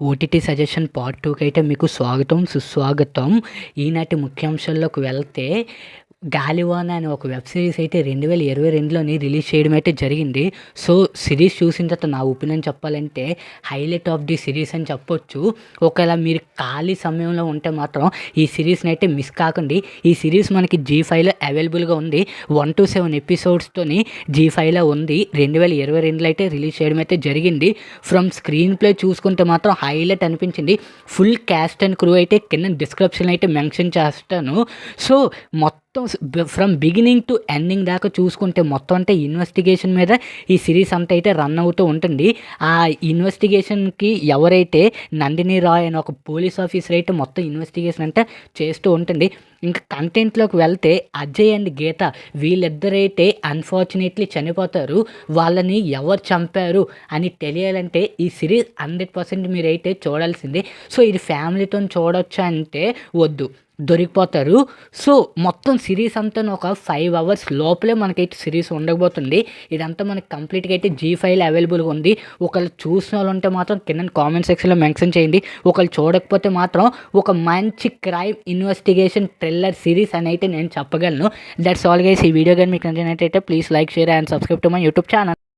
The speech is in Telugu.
ఓటీటీ సజెషన్ పార్ట్ 2కి అయితే మీకు స్వాగతం, సుస్వాగతం. ఈనాటి ముఖ్యాంశాల్లోకి వెళ్తే 'గాలివాన' అనే ఒక వెబ్ సిరీస్ అయితే 2022లోని రిలీజ్ చేయడం అయితే జరిగింది. సో, సిరీస్ చూసిన తర్వాత నా ఒపీనియన్ చెప్పాలంటే హైలైట్ ఆఫ్ ది సిరీస్ అని చెప్పొచ్చు. ఒకవేళ మీరు ఖాళీ సమయంలో ఉంటే మాత్రం ఈ సిరీస్‌ని అయితే మిస్ కాకండి. ఈ సిరీస్ మనకి జీ5లో అవైలబుల్‌గా ఉంది. 1-7 ఎపిసోడ్స్‌తోని జీ5లో ఉంది. 2022లో అయితే రిలీజ్ చేయడం అయితే జరిగింది. ఫ్రమ్ స్క్రీన్ ప్లే చూసుకుంటే మాత్రం హైలైట్ అనిపించింది. ఫుల్ క్యాస్ట్ అండ్ క్రూ అయితే కింద డిస్క్రిప్షన్‌లో అయితే మెన్షన్ చేస్తాను. సో, మొత్తం ఫ్రమ్ బిగినింగ్ టు ఎండింగ్ దాకా చూసుకుంటే మొత్తం అంటే ఇన్వెస్టిగేషన్ మీద ఈ సిరీస్ అంతా అయితే రన్ అవుతూ ఉంటుంది. ఆ ఇన్వెస్టిగేషన్‌కి ఎవరైతే నందిని రాయ్ అనే ఒక పోలీస్ ఆఫీసర్ అయితే మొత్తం ఇన్వెస్టిగేషన్ అంతా చేస్తూ ఉంటుంది. ఇంకా కంటెంట్‌లోకి వెళ్తే అజయ్ అండ్ గీత వీళ్ళిద్దరైతే అన్‌ఫార్చునేట్‌లీ చనిపోతారు. వాళ్ళని ఎవరు చంపారు అని తెలియాలంటే ఈ సిరీస్ 100% మీరైతే చూడాల్సిందే. సో, ఇది ఫ్యామిలీతోని చూడొచ్చా అంటే వద్దు, దొరికిపోతారు. సో, మొత్తం సిరీస్ అంతా ఒక 5 అవర్స్ లోపలే మనకైతే సిరీస్ ఉండబోతుంది. ఇదంతా మనకి కంప్లీట్‌గా అయితే జీ5లో అవైలబుల్‌గా ఉంది. ఒకవేళ చూసినోళ్ళు ఉంటే మాత్రం కింద కామెంట్ సెక్షన్‌లో మెన్షన్ చేయండి. ఒకవేళ చూడకపోతే మాత్రం ఒక మంచి క్రైమ్ ఇన్వెస్టిగేషన్ థ్రిల్లర్ సిరీస్ అని అయితే నేను చెప్పగలను. That's all guys. ఈ వీడియో గాని మీకు నచ్చినట్టయితే please like, share and subscribe to my YouTube channel.